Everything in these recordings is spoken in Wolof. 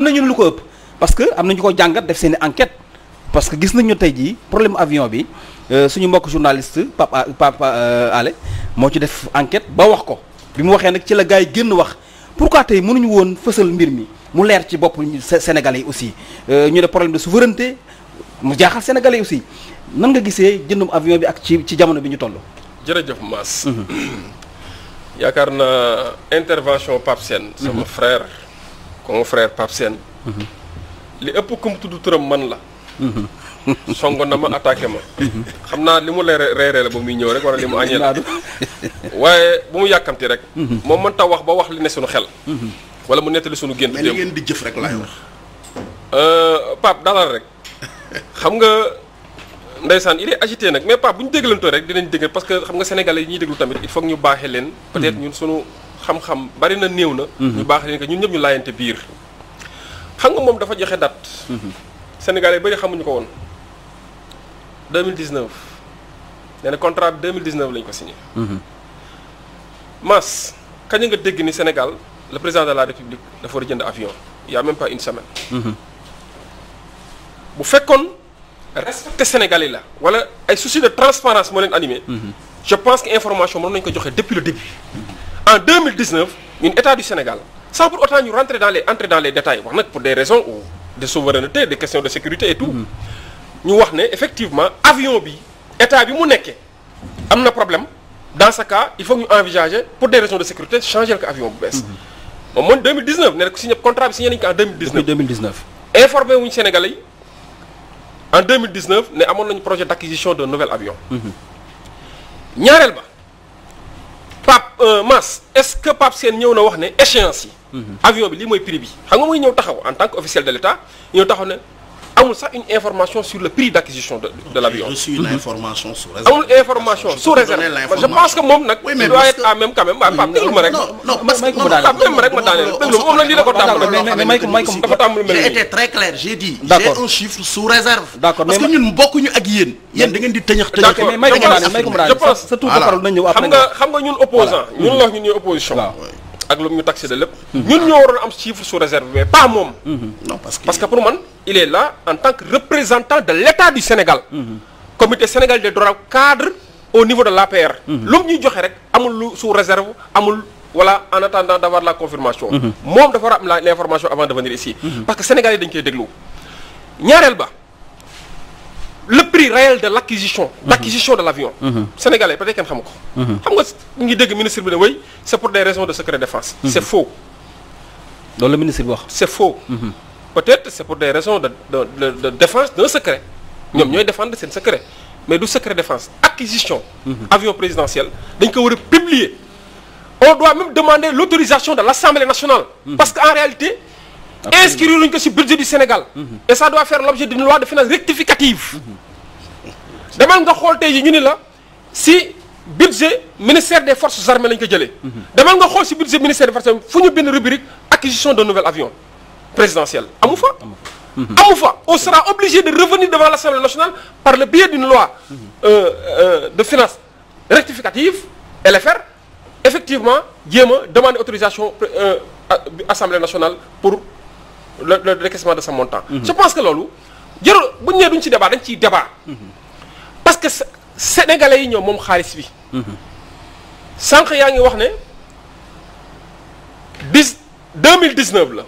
nañu lu ko ëpp parce que am nañu ko jàngat def seen i enquête parce que gis nañu tey jii problème avion bi suñu mbokk journaliste Pape Ale moo ci def enquête ba wax ko bi mu waxee nag ci la gars yi génn wax pourquoi tey mënuñu woon fësal mbir mi mu leer ci bopp Sénégalais yi aussi ñu ne problème de souveraineté mu jaaxal Sénégalais yi aussi nan nga gisee jëndum avion bi ak ci jamono bi ñu toll. jërëjëf Mass. yaakaar naa intervention Pape Sène sama frère comme frère Pape Sène li ëpp ku mu tudd turam man la songo na ma attaqué ma xam naa li mu reeree la ba muy ñëw rek wala li mu añee la waaye bu mu yàkkamti rek moom mën ta wax ba wax li ne suñu xel wala mu nettali suñu gént mais li ngeen di jëf rek laay wax Pape dalal rek xam nga ndeysaan il est agité nag mais Pape bu ñu déglantoo rek dinañ dégg parce que xam nga sénégalais yi ñuy déglu tamit il faut que ñu baaxee leen peut-être ñun suñu xam-xam bari na néew na ñu baaxee leen que ñun ñëpp ñu laayante biir xam nga moom dafa joxe date sénégalais bari xamuñu ko woon 2019 nee na contrat bi 2019 lañ ko signé Mass kañ nga dégg ni Sénégal le président de la République dafa war a jënd avion il y a même pas une semaine bu fekkoon respecté Sénégalais la wala ay souci de transparence moo leen animé je pense que information moom nañu ko joxe depuis le début en 2019 ñun état du Sénégal sans pour autant ñu entrer dans les détails wax nag pour des raisons de souveraineté des questions de sécurité et tout ñu wax ne effectivement avion bi état bi mu nekkee am na problème dans ce cas il faut que ñu envisager pour des raisons de sécurité changer ko avion bu bees moom mooy 2019 ne ko signé contrat bi signé nañu ko en 2019 informé wuñu Sénégalais yi en 2019 ne amoon nañu projet d'acquisition d'un nouvel avion ñaareel ba Pape Mass est-ce que Pape Sène ñëw na wax ne échéance yi avion bi lii mooy prix bi xam nga muy ñëw taxaw en tant qu'officiel de l'État ñëw taxaw ne amul sax une information sur le prix d'acquisition de l'avion. J'ai reçu une information sous réserve. amul information sous réserve je pense que moom nag. oui mais doit être à même quand même. Pape déglu ma rek. non parce que même rek ma daaneel déglu moom nag lii la ko tàmbali. mais may ko dafa tàmbali mel j'ai nii. été très clair j'ai dit. D'accord. j'ai un chiffre sous réserve. D'accord, parce que mais ñun bokkuñu ak yéen. yéen da ngeen di tëñax tëñax. D'accord, mais may ko mu daaneel may ko mu je daaneel pense sa tour de parole nañ ñëw après xam nga ñun opposant ñun la wax ñun ñooy opposition. waaw. ak lu ñu taxé de lépp. ñun ñoo waroon am chiffre sous réserve mais pas moom. non parce que pour man il est là en tant que représentant de l'État du Sénégal. comité Sénégal des droits cadres au niveau de l'APR. lu mu ñuy joxe rek amul lu sous réserve amul voilà en attendant d'avoir la confirmation. moom dafa war a am l'information avant de venir ici. parce que Sénégal yi dañ koy déglu. ñaareel ba le prix réel de l'acquisition. d'acquisition de l'avion. Sénégalais peut-être kenn xamu ko. xam nga ñu ngi dégg ministre bi ne oui c'est pour des raisons de secret défense. c'est faux. loolu la ministre bi wax. c'est faux. peut-être c'est pour des raisons de défense d'un secret. ñoom ñooy défendre seen secret mais du secret défense acquisition. avion présidentiel dañ ko war a publier. on doit même demander l'autorisation de l'Assemblée nationale. parce qu'en réalité. inscrire luñ ko ci budget du Sénégal. et ça doit faire l'objet d'une loi de finances rectificative. demal nga xool tey jii ñu ni la ci budget ministère des forces armées lañ ko jëlee. demal nga xool ci budget ministère des forces armées fu ñu bind rubrique acquisition d'un nouvel avion présidentiel amu fa. amu fa on sera obligé de revenir devant l'Assemblée nationale par le biais d'une loi de finances rectificative LFR effectivement jéem a demander autorisation Assemblée nationale pour le décaissement de ce montant. je pense que loolu jarul bu ñu nee duñ ci débat dañ ciy débat. parce que sénégalais yi ñoom moom xaalis bi. sànq yaa ngi wax ne 2019 la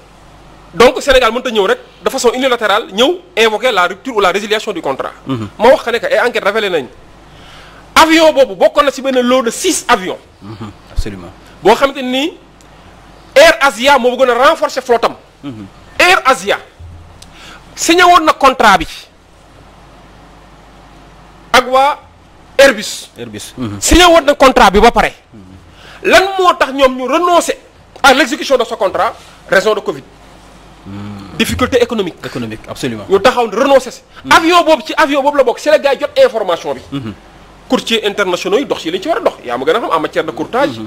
donc Sénégal mënut a ñëw rek de façon unilatérale ñëw invoquer la rupture ou la résiliation du contrat. ma wax que ne que ay enquêtes révélé nañ avion boobu bokkoon na ci benn lot de 6 avions. absolument boo xamante ni Air Asia moo bëggoon a renforcer flottam. Air Asia signé woon na contrat bi ak waa Airbus. signé woon na contrat bi ba pare. lan moo tax ñoom ñu renoncer à l'exécution de ce contrat raison de Covid. difficulté économique. absolument. ñu taxaw renoncer si. avion boobu ci avion boobu la bokk c'est la gars yi jot information bi. courtiers internationaux yi dox ci li ci war a dox yaa ma gën a xam en matière de courtage.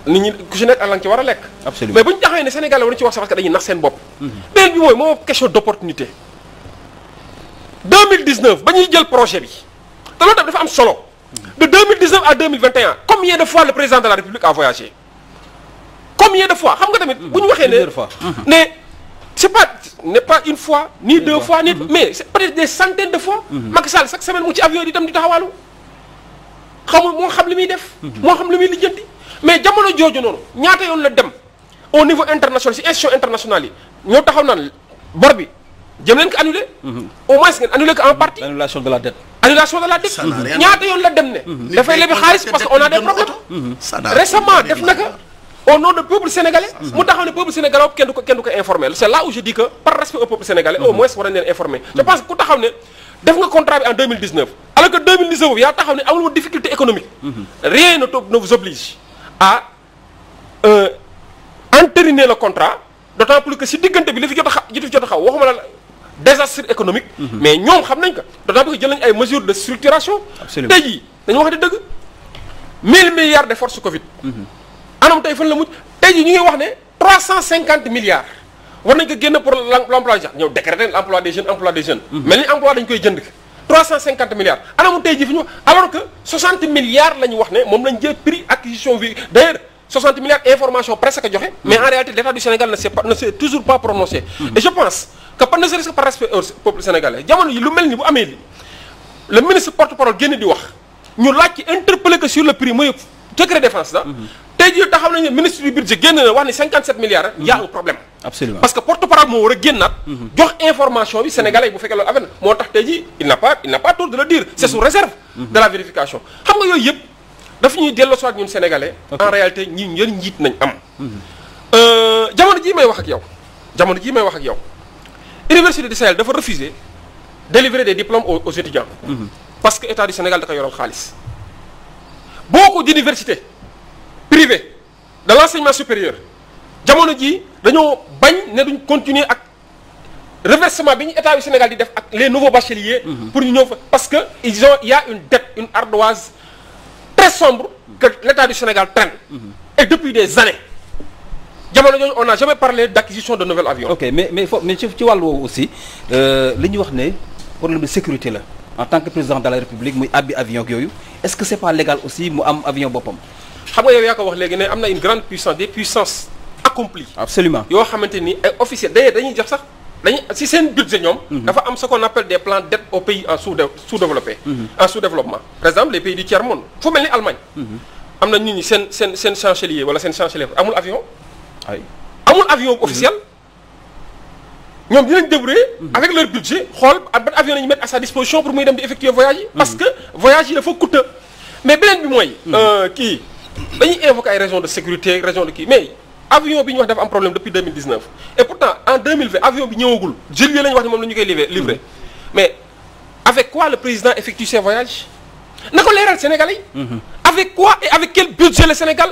nit ñi ku ci nekk ak la nga ci war a lekk. absolument mais bu ñu taxawee ne Sénégal war na ci wax sax parce que dañuy nax seen bopp. beneen bi mooy moo question d'opportunité. 2019 ba ñuy jël projet bi te loolu dafa am solo. de 2019 à 2021 combien de fois le président de la République a voyagé. combien de fois xam nga tamit bu ñu waxee ne. ne c'est pas n'est pas une fois ni deux fois ni mais c'est peut-être des centaines de fois. Macky Sall chaque semaine mu ci avion di dem di taxawaalu xamul moo xam li muy def. moo xam li muy lijjanti mais jamono jooju noonu ñaata yoon la dem au niveau international ci institution internationale yi ñoo taxaw naan bor bi jëm leen ko annulé. au moins ngeen annulé ko en partie. Annulation de la dette. Annulation de la dette. ñaata yoon la dem ne. dafay lebi xaalis parce que on a des problèmes. Récemment def na ko au nom du peuple sénégalais. mu taxaw ne peuple sénégalais kenn du ko informer c'est là où je dis que par respect au peuple sénégalais au moins war nañ leen informer. je pense que ku taxaw ne def nga contrat bi en 2019 alors que 2019 yaa taxaw ne amul difficulté économique. rien ne vous oblige à entériner le contrat d'autant plus que si diggante bi li fi jot a xaw waxuma la désastre économique. mais ñoom xam nañ ko d'autant plus que jël nañ ay mesures de structuration. absolument tey jii dañu wax ne dëgg 1000 milliards de force Covid. anam tey fan la mujj tey jii ñu ngi wax ne 350 milliards war nañ ko génn pour l'emploi des jeunes ñëw décréter l'emploi des jeunes. mel ni emploi dañ koy jënd 350 milliards anamu tey jii fi ñu alors que 60 milliards la ñu wax ne moom lañ jël prix acquisition bi d'ailleurs 60 milliards information presque que joxe. mais en réalité l'État du Sénégal ne s'est toujours pas prononcé. et je pense que ne serait-ce que par respect au peuple sénégalais jamono yi lu mel ni bu amee li le ministre porte-parole génn di wax ñu laaj ci interpellé que sur le prix mooy secret défense la. tey jii taxaw nañu ministre du budget génn na wax ni 57 milliards y a un problème. absolument parce que porte-parole moo war a génnaat. jox information bi sénégalais yi bu fekkee loolu affaire moo tax tey jii il n'a pas tort de le dire. c'est sous réserve. de la vérification xam nga yooyu yëpp dafa ñuy delloo soit ñun sénégalais. en réalité ñi ñën njiit nañ am. jamono jii may wax ak yow. Université du Sahel dafa refuser délivrer des diplômes aux étudiants. parce que état du Sénégal da ko yoral xaalis. beaucoup d'universités privées de l'enseignement supérieur jamono ji dañoo bañ ne duñ continuer ak reversement bi ñu état du Sénégal di def ak les nouveaux bacheliers. pour ñu ñëw fa parce que il y a une dette une ardoise très sombre que l'état du Sénégal traîne. et depuis des années. jamono jooju on n'a jamais parlé d'acquisition de nouveaux avions. ok mais ci wàllu woowu aussi li ñu wax ne problème de sécurité la en tant que président de la République muy abbi avion ak yooyu est-ce que c'est pas légal aussi mu am avion boppam. xam nga yow yaa ko wax léegi ne am na une grande puissance des puissances accomplies. absolument yoo xamante ni ay officiers d'ailleurs dañuy jox sax si seen budget ñoom. dafa am ce qu'on appelle des plans d'aide aux pays en sous-développés. en sous-développement par exemple les pays du tiers-monde fu mel ni Allemagne. am na nit ñi seen chancelier wala seen chancelier amul avion. ay amul avion officiel ñoom dinañ débrouiller avec leur budget xool ban avion nañu mettre à sa disposition pour muy dem di effectuer voyage yi parce que voyage yi dafa coûteux mais beneen bi mooy kii dañuy invoquer ay raisons de sécurité raison de kii mais avion bi ñu wax dafa am problème depuis 2019 et pourtant en 2020 avion bi ñëwagul juillet la ñu wax ne moom la ñu koy livrer mais avec quoi le président effectue ses voyages na ko leeral Sénégalais yi avec quoi et avec quel budget le Sénégal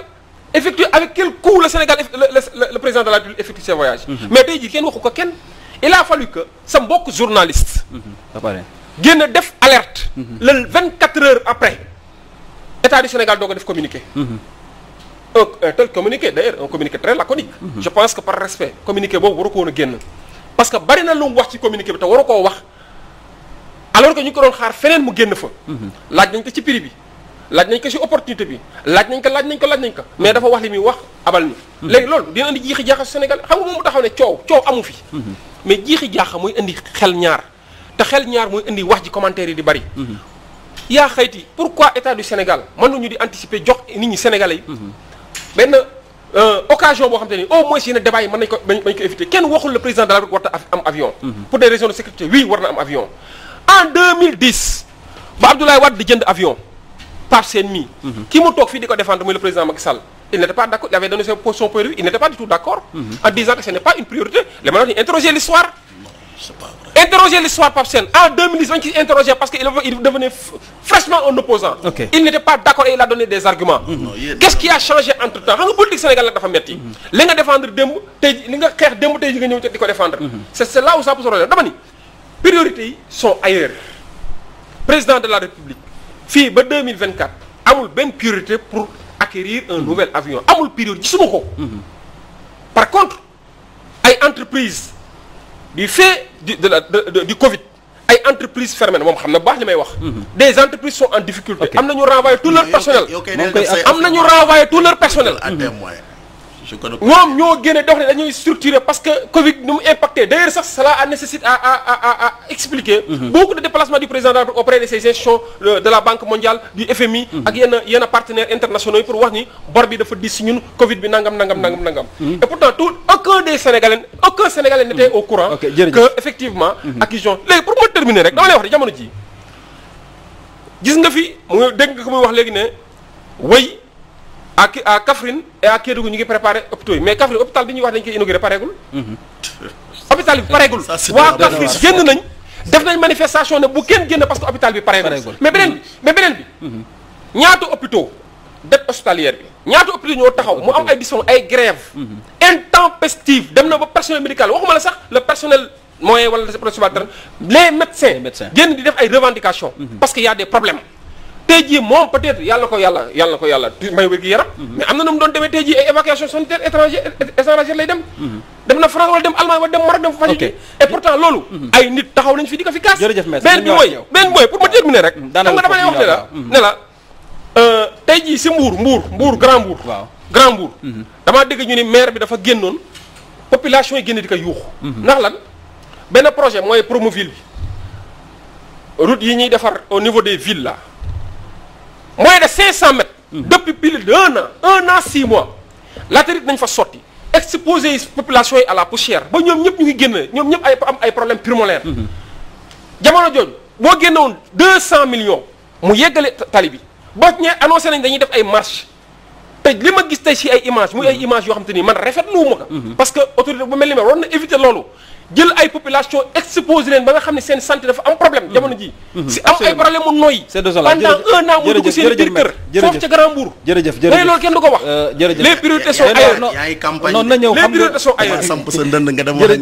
effectue avec quel coût le Sénégal le président de la République effectue ses voyages. mais tey jii kenn waxu ko kenn il a fallu que sa mbokk journaliste. génn def alerte. le 24 heures après état du Sénégal doog a def communiqué. un tel communiqué d'ailleurs un communiqué très laconique. je pense que par respect communiqué boobu waru ko woon a génn. parce que bari na lu mu wax ci communiqué bi te waru koo wax alors que ñu ko doon xaar feneen mu génn fa. laaj nañ ko ci prix bi. laaj nañ ko ci opportunité bi laaj nañ ko mais dafa wax li muy wax abal ni léegi loolu dina indi jiixi jaaxa Sénégal xam nga moom mu taxaw ne coow amu fi mais jiixi jaaxa mooy indi xel ñaar te xel ñaar mooy indi wax ji commentaire yi di bari yaa xayti pourquoi état du Sénégal mënuñu di anticiper jox nit ñi sénégalais yi benn occasion boo xam te ni au moins yenn débat yi mën nañ ko éviter kenn waxul le président de la République war na am avion pour des raisons de sécurité oui war na am avion en 2010 ba Abdoulaye Wade di jënd avion Pape Sène mi ki mu toog fii di ko défendre muy le président Macky Sall il n'était pas d'accord il avait donné son point de vue il n'était pas du tout d'accord en disant que ce n'est pas une priorité les maintenant ñu interroger l'histoire interroger l'histoire Pape Sène en 2010 bañ ci interroger parce que il devenait fraîchement un opposant il n'était pas d'accord et il a donné des arguments qu'est-ce qui a changé entre temps xam nga politique Sénégal nag dafa metti li nga défendre démb tey li nga xeex démb tey ji nga ñëw di ko défendre c'est là où ça pose problème dama ni priorités yi sont ailleurs président de la République fii ba 2024 amul benn priorité pour acquérir un nouvel avion amul priorité gisuma ko par contre ay entreprises du fait du Covid ay entreprises fermées moom xam na baax li may wax des entreprises sont en difficulté am nañu renvoyer tout leur personnel ñoom ñoo génne dox ne dañuy structurer parce que Covid nu mu impacté d'ailleurs sax cela nécessite à expliquer beaucoup de déplacements du président auprès de ces institutions de la Banque mondiale du FMI ak yenn partenaires internationaux yi pour wax ni bor bi dafa dis si ñun Covid bi nangam et pourtant aucun Sénégalais n'était au courant que effectivement acquisition léegi pour ma terminer rek dama lay wax de jamono ji gis nga fi mu dégg nga ko muy wax léegi ne way à Kaffrine et à Kédougou ñu ngi préparé hôpitaux yi mais Kaffrine hôpital bi ñuy wax dañu koy inauguré pareegul. hôpital bi pareegul. waa Kaffrine génn nañ def nañ manifestation ne bu kenn génn parce que hôpital bi pareegul. mais beneen bi ñaata hôpitaux dette hospitalière bi ñaata hôpitaux ñoo taxaw mu am ay disons ay grève intempestive dem na ba personnel médical waxuma la sax le personnel moyen wala le personnel les médecins génn di def ay revendications. parce que y a des problèmes. tey jii moom peut-être yàlla na ko yàlla may wér gi yaram mais am na nu mu doon demee tey jii ay évacuation sanitaire étrangère lay dem dem na France wala dem Allemagne wala dem Maroc dem fa faji et pourtant loolu ay nit taxaw nañ fi di ko fi kaas benn bi mooy pour ma terminer rek xam nga dama lay wax ne la tey jii si Mbour Grand Mbour damaa dégg ñu ni maire bi dafa génnoon population yi génn di ko yuuxu ndax lan benn projet mooy Promoville bi route yi ñuy defar au niveau des villes là moins de 500 mètres. depuis plus d'un an 6 mois. latérite nañ fa sotti exposer population yi à la poussière ba ñoom ñëpp ñu ngi génn ñoom ñëpp am ay problèmes pulmonaires. jamono jooju boo génnewoon 200 millions mu yeggale tali bi ba ñee annoncé nañ dañuy def ay marche te li ma gis tey si ay images muy ay images yoo xam te ni man rafetlu ma ko. parce que autorité bu mel ni ma waroon na éviter loolu. jël ay population exposé leen ba nga xam ne seen santé dafa am problème jamono ji si am ay problème mu noyyi pendant un an mu dugg seen biir kër foofu ca Grand Mbour mais loolu kenn du ko wax les priorités sont ailleurs yaay campagne non na ñëw les priorités sont ailleurs samp sa ndënd nga dem wax